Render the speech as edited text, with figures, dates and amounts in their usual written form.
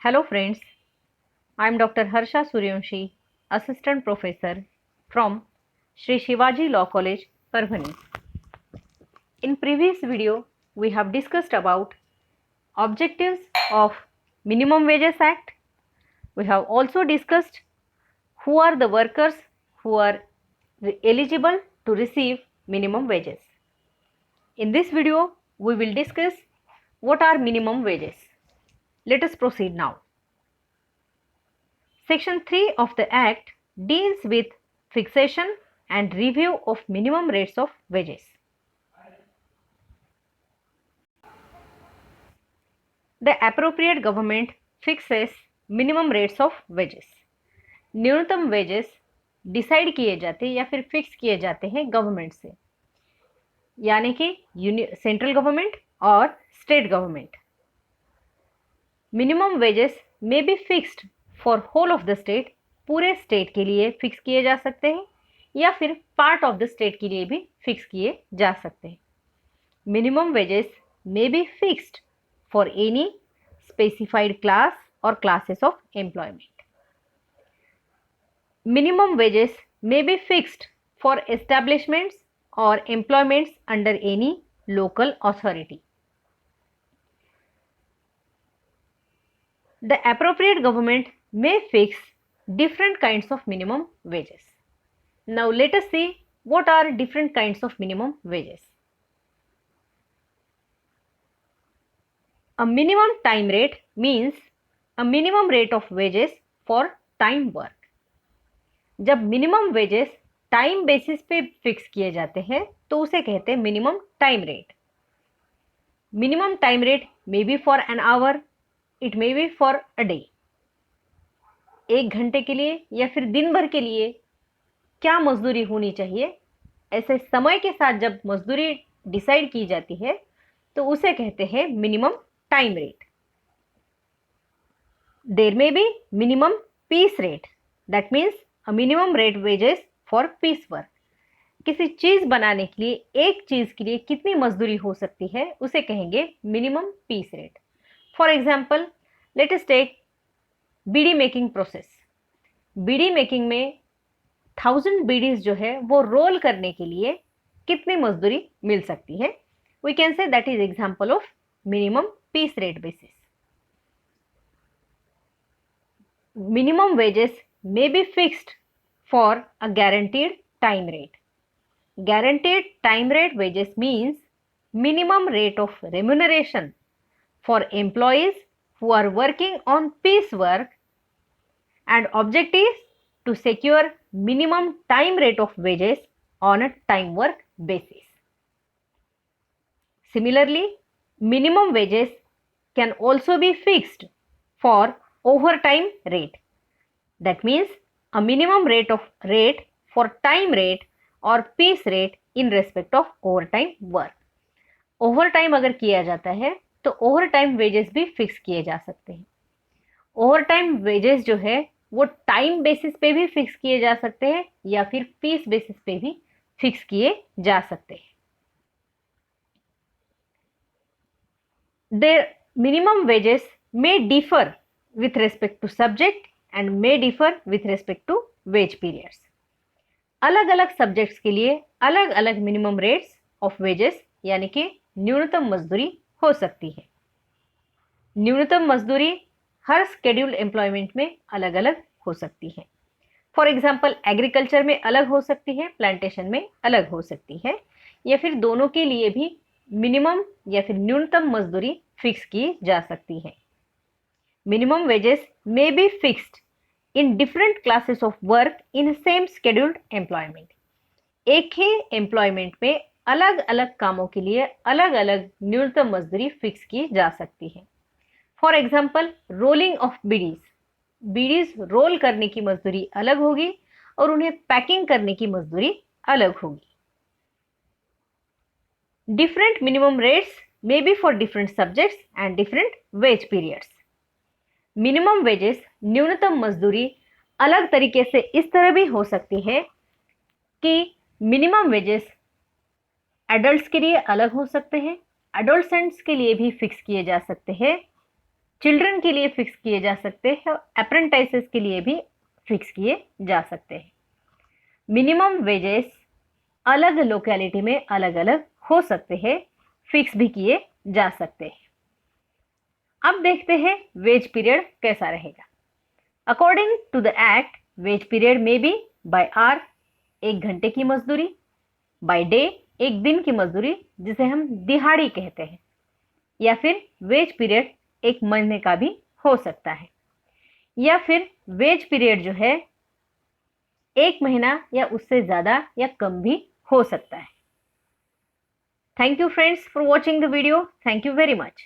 Hello friends, I am Dr. Harsha Suryavanshi, Assistant Professor from Sri Shivaji Law College, Parbhani. In previous video, we have discussed about objectives of Minimum Wages Act. We have also discussed who are the workers who are eligible to receive minimum wages. In this video, we will discuss what are minimum wages. Let us proceed now. Section 3 of the Act deals with fixation and review of minimum rates of wages. The appropriate government fixes minimum rates of wages. न्यूनतम wages decide किए जाते हैं या फिर fix किए जाते हैं government से, यानी कि सेंट्रल गवर्नमेंट और state government. Minimum wages may be fixed for whole of the state, पूरे स्टेट के लिए फिक्स किए जा सकते हैं या फिर पार्ट ऑफ द स्टेट के लिए भी फिक्स किए जा सकते हैं. Minimum wages may be fixed for any specified class or classes of employment. Minimum wages may be fixed for establishments or employments under any local authority. The appropriate government may fix different kinds of minimum wages. Now let us see what are different kinds of minimum wages. A minimum time rate means a minimum rate of wages for time work. जब minimum wages time basis पे fix किए जाते हैं तो उसे कहते हैं minimum time rate. Minimum time rate may be for an hour, it may be for a day. एक घंटे के लिए या फिर दिन भर के लिए क्या मजदूरी होनी चाहिए, ऐसे समय के साथ जब मजदूरी डिसाइड की जाती है तो उसे कहते हैं minimum time rate. There may be minimum piece rate, that means a minimum rate wages for piece work. किसी चीज बनाने के लिए, एक चीज के लिए कितनी मजदूरी हो सकती है उसे कहेंगे minimum piece rate. For example let us take bidi making process. Bidi making में 1000 बीडीज जो है वो रोल करने के लिए कितनी मजदूरी मिल सकती है. We can say that is example of minimum piece rate basis. Minimum wages may be fixed for a guaranteed time rate. Guaranteed time rate wages means minimum rate of remuneration for employees who are working on piece work, and objective is to secure minimum time rate of wages on a time work basis. Similarly, minimum wages can also be fixed for overtime rate. That means a minimum rate for time rate or piece rate in respect of overtime work. Overtime अगर किया जाता है तो overtime wages भी fix किए जा सकते हैं. Overtime wages जो है वो टाइम बेसिस पे भी फिक्स किए जा सकते हैं या फिर पीस बेसिस पे भी फिक्स किए जा सकते हैं. Their minimum wages may differ with respect to subject and may differ with respect to wage periods. अलग अलग सब्जेक्ट्स के लिए अलग अलग मिनिमम रेट्स ऑफ वेजेस यानी कि न्यूनतम मजदूरी हो सकती है. न्यूनतम मजदूरी हर स्केड्यूल्ड एम्प्लॉयमेंट में अलग अलग हो सकती है. फॉर एग्जाम्पल एग्रीकल्चर में अलग हो सकती है, प्लांटेशन में अलग हो सकती है, या फिर दोनों के लिए भी मिनिमम या फिर न्यूनतम मजदूरी फिक्स की जा सकती है. Minimum wages may be fixed in different classes of work in same scheduled employment. एक ही एम्प्लॉयमेंट में अलग अलग कामों के लिए अलग अलग न्यूनतम मजदूरी फिक्स की जा सकती है. For example rolling of bidis. Bidis roll करने की मजदूरी अलग होगी और उन्हें पैकिंग करने की मजदूरी अलग होगी. Different minimum rates may be for different subjects and different ways periods. Minimum wages न्यूनतम मजदूरी अलग तरीके से इस तरह भी हो सकती है कि मिनिमम वेजेस एडल्ट्स के लिए अलग हो सकते हैं, एडोलसेंट्स के लिए भी फिक्स किए जा सकते हैं, चिल्ड्रन के लिए फिक्स किए जा सकते हैं और अप्रेंटिसेस के लिए भी फिक्स किए जा सकते हैं। मिनिमम वेजेस अलग लोकेलिटी में अलग अलग हो सकते हैं, फिक्स भी किए जा सकते हैं। अब देखते हैं वेज पीरियड कैसा रहेगा। According to the act, wage period may be by hour, 1 घंटे की मजदूरी, बाय डे, 1 दिन की मजदूरी जिसे हम दिहाड़ी कहते हैं, या फिर वेज पीरियड 1 महीने का भी हो सकता है, या फिर वेज पीरियड जो है 1 महीना या उससे ज्यादा या कम भी हो सकता है। Thank you friends for watching the video. Thank you very much.